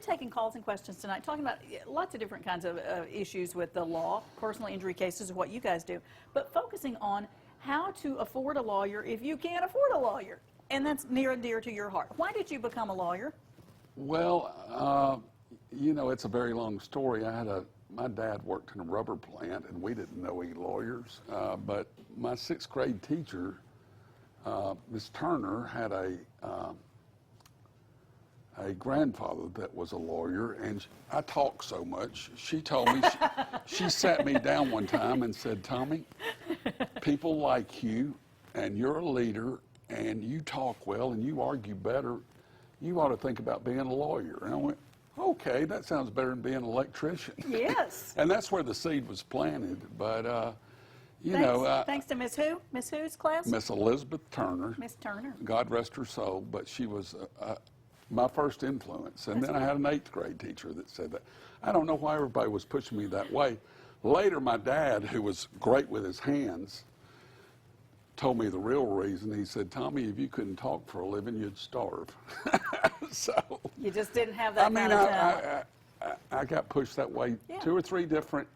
taking calls and questions tonight, talking about lots of different kinds of issues with the law. Personal injury cases is what you guys do, but focusing on how to afford a lawyer if you can't afford a lawyer. And that's near and dear to your heart. Why did you become a lawyer? Well, you know, it's a very long story. My dad worked in a rubber plant, and we didn't know any lawyers. But my 6th grade teacher, Miss Turner, had a grandfather that was a lawyer, and I talked so much. She told me, she sat me down one time and said, "Tommy, people like you, and you're a leader, and you talk well, and you argue better. You ought to think about being a lawyer." And I went, "Okay, that sounds better than being an electrician." Yes. And that's where the seed was planted. But, you know. Thanks to Miss who? Miss whose class? Miss Elizabeth Turner. Miss Turner. God rest her soul, but she was my first influence. And then I had an 8th grade teacher that said that. I don't know why everybody was pushing me that way. Later, my dad, who was great with his hands, told me the real reason. He said, "Tommy, if you couldn't talk for a living, you'd starve." So you just didn't have that kind of talent. I got pushed that way. Yeah. 2 or 3 different,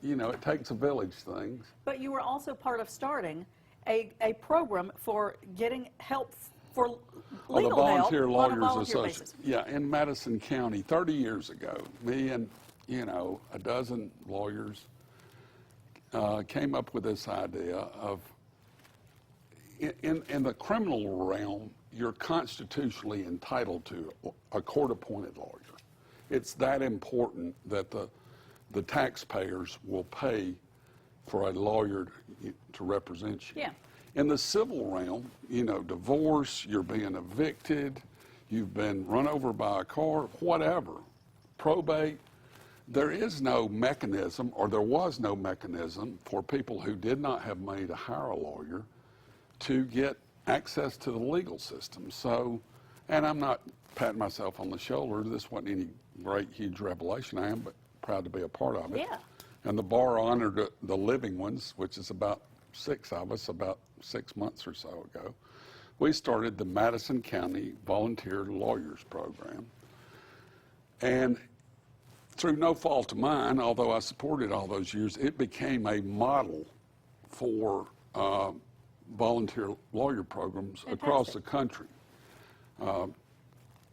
you know, it takes a village things. But you were also part of starting a program for getting help for legal the Volunteer help Lawyers on a volunteer Association. basis. Yeah, in Madison County, 30 years ago, me and, you know, a dozen lawyers came up with this idea of, in the criminal realm, you're constitutionally entitled to a court-appointed lawyer. It's that important that the taxpayers will pay for a lawyer to represent you. Yeah. In the civil realm, you know, divorce, you're being evicted, you've been run over by a car, whatever, probate, there is no mechanism, or there was no mechanism for people who did not have money to hire a lawyer to get access to the legal system. So, and I'm not patting myself on the shoulder, this wasn't any great, huge revelation. I am but proud to be a part of it. Yeah. And the bar honored the living ones, which is about 6 of us, about 6 months or so ago. We started the Madison County Volunteer Lawyers Program. And through no fault of mine, although I supported all those years, it became a model for volunteer lawyer programs across the country. And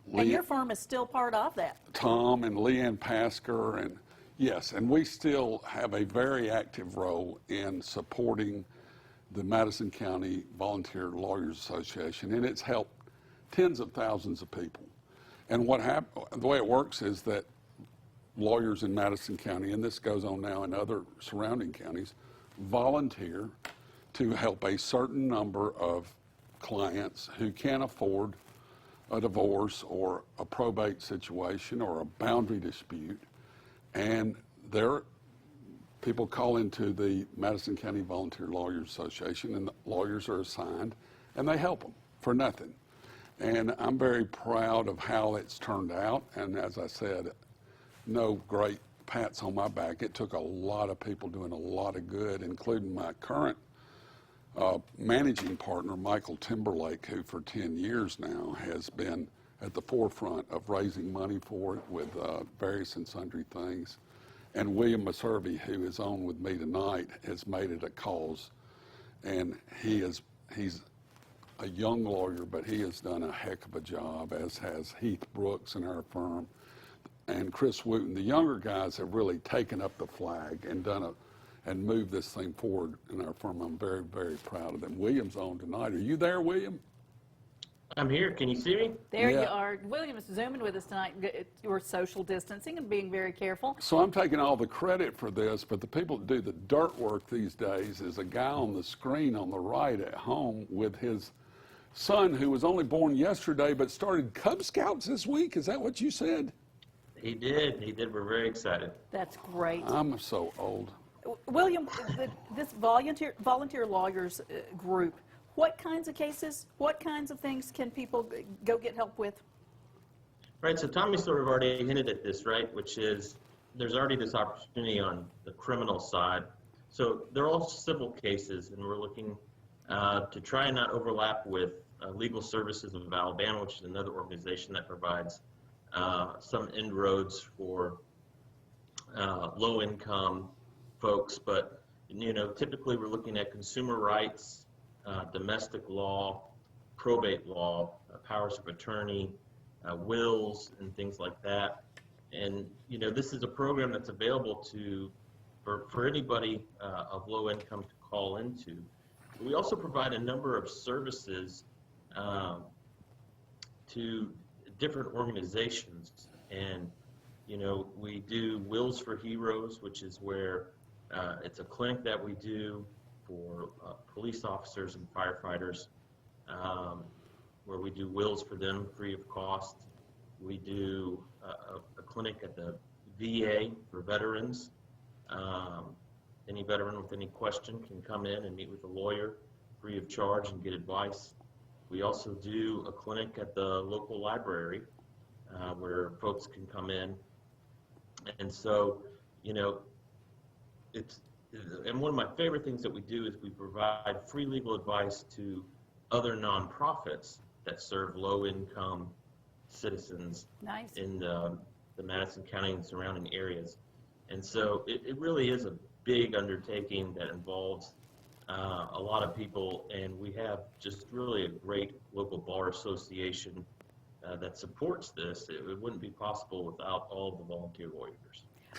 your firm is still part of that. Tom and Leanne Pasker, and yes, and we still have a very active role in supporting the Madison County Volunteer Lawyers Association, and it's helped tens of thousands of people. And the way it works is that lawyers in Madison County, and this goes on now in other surrounding counties, volunteer to help a certain number of clients who can't afford a divorce or a probate situation or a boundary dispute. And people call into the Madison County Volunteer Lawyers Association, and the lawyers are assigned, and they help them for nothing. And I'm very proud of how it's turned out. And as I said, no great pats on my back. It took a lot of people doing a lot of good, including my current managing partner, Michael Timberlake, who for 10 years now has been at the forefront of raising money for it with various and sundry things. And William Maservi, who is on with me tonight, has made it a cause. And he's a young lawyer, but he has done a heck of a job, as has Heath Brooks in our firm and Chris Wooten. The younger guys have really taken up the flag and and moved this thing forward in our firm. I'm very, very proud of them. William's on tonight. Are you there, William? I'm here. Can you see me? There you are. William is zooming with us tonight. We're social distancing and being very careful. So I'm taking all the credit for this, but the people that do the dirt work these days is a guy on the screen on the right at home with his son, who was only born yesterday but started Cub Scouts this week. Is that what you said? He did. He did. We're very excited. That's great. I'm so old. William, this volunteer lawyers group, what kinds of cases, what kinds of things can people go get help with? Right, so Tommy sort of already hinted at this, right, which is there's already this opportunity on the criminal side. So they're all civil cases, and we're looking to try and not overlap with Legal Services of Alabama, which is another organization that provides some inroads for low-income folks, but typically we're looking at consumer rights, domestic law, probate law, powers of attorney, wills, and things like that. And this is a program that's available for anybody of low income to call into. We also provide a number of services to different organizations, and we do Wills for Heroes, which is where it's a clinic that we do for police officers and firefighters, where we do wills for them free of cost. We do a clinic at the VA for veterans. Any veteran with any question can come in and meet with a lawyer free of charge and get advice. We also do a clinic at the local library where folks can come in. And so, and one of my favorite things that we do is we provide free legal advice to other nonprofits that serve low-income citizens Nice. in the Madison County and surrounding areas. And so it really is a big undertaking that involves a lot of people, and we have just really a great local bar association that supports this. It wouldn't be possible without all of the volunteer lawyers.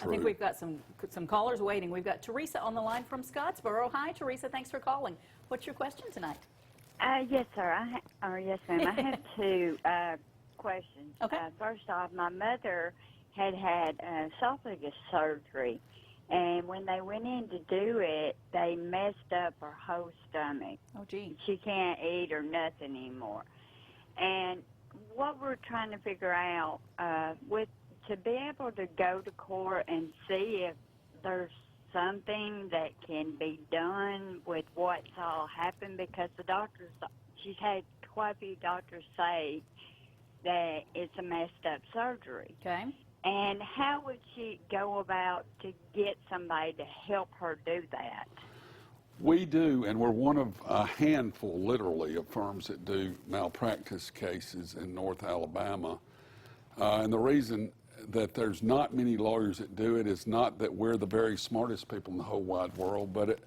I think we've got some callers waiting. We've got Teresa on the line from Scottsboro. Hi, Teresa. Thanks for calling. What's your question tonight? Yes, sir. Yes, ma'am. I have two questions. Okay. First off, my mother had esophagus surgery, and when they went in to do it, they messed up her whole stomach. Oh, gee. She can't eat or nothing anymore. And what we're trying to figure out to be able to go to court and see if there's something that can be done with what's all happened, because she's had quite a few doctors say that it's a messed up surgery. Okay. And how would she go about to get somebody to help her do that? We do, and we're one of a handful, literally, of firms that do malpractice cases in North Alabama. And the reason that there's not many lawyers that do it is not that we're the very smartest people in the whole wide world, but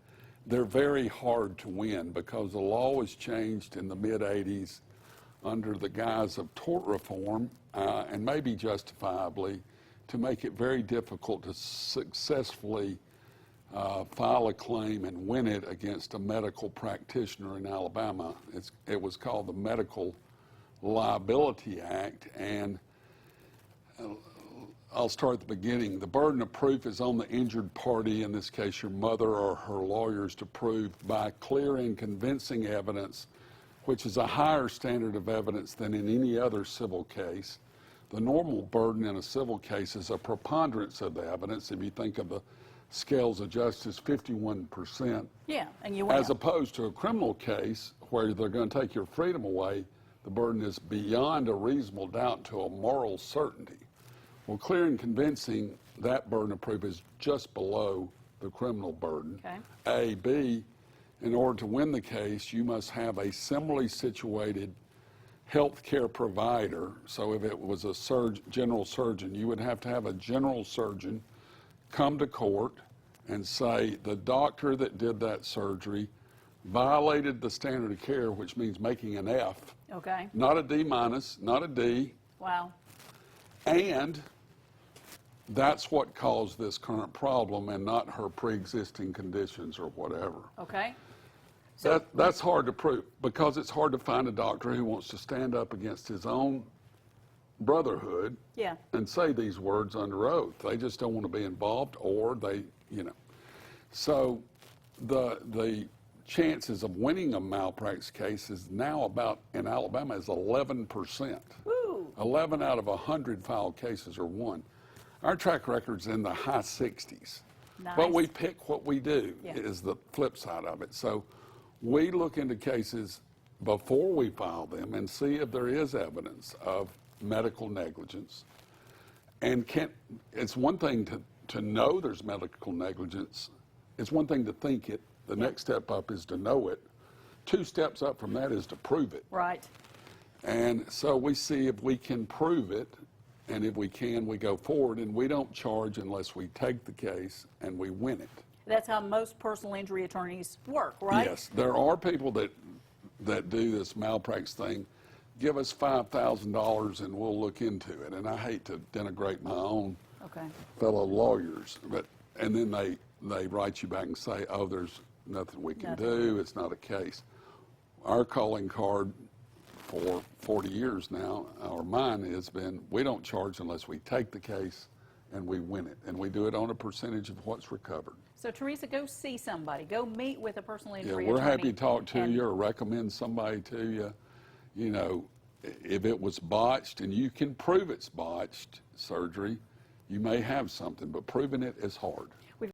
they're very hard to win because the law was changed in the mid-'80s under the guise of tort reform, and maybe justifiably, to make it very difficult to successfully file a claim and win it against a medical practitioner in Alabama. It was called the Medical Liability Act, and I'll start at the beginning. The burden of proof is on the injured party, in this case your mother or her lawyers, to prove by clear and convincing evidence, which is a higher standard of evidence than in any other civil case. The normal burden in a civil case is a preponderance of the evidence. If you think of the scales of justice, 51%. Yeah, and you win. As opposed to a criminal case where they're going to take your freedom away, the burden is beyond a reasonable doubt to a moral certainty. Well, clear and convincing, that burden of proof is just below the criminal burden. Okay. A. B, in order to win the case, you must have a similarly situated health care provider. So if it was a general surgeon, you would have to have a general surgeon come to court and say the doctor that did that surgery violated the standard of care, which means making an F. Okay. Not a D minus, not a D. Wow. And that's what caused this current problem and not her pre-existing conditions or whatever. Okay. That's hard to prove because it's hard to find a doctor who wants to stand up against his own brotherhood Yeah. and say these words under oath. They just don't want to be involved, or they, So the chances of winning a malpractice case is now about, in Alabama, is 11%. Woo. 11 out of 100 filed cases are won. Our track record's in the high 60s. Nice. But we pick what we do, Yeah. is the flip side of it. So we look into cases before we file them and see if there is evidence of medical negligence. And it's one thing to know there's medical negligence. It's one thing to think it. The next step up is to know it. 2 steps up from that is to prove it. Right. And so we see if we can prove it, and if we can, we go forward, and we don't charge unless we take the case and we win it. That's how most personal injury attorneys work, right? Yes, there are people that do this malpractice thing. Give us $5,000 and we'll look into it. And I hate to denigrate my own fellow lawyers, and then they write you back and say, oh, there's nothing we can do. It's not a case. Our calling card for 40 years now, or mine has been, we don't charge unless we take the case and we win it. And we do it on a percentage of what's recovered. So Teresa, go see somebody. Go meet with a personal injury attorney. Yeah, we're happy to talk to you or recommend somebody to you. You know, if it was botched and you can prove it's botched surgery, you may have something, but proving it is hard.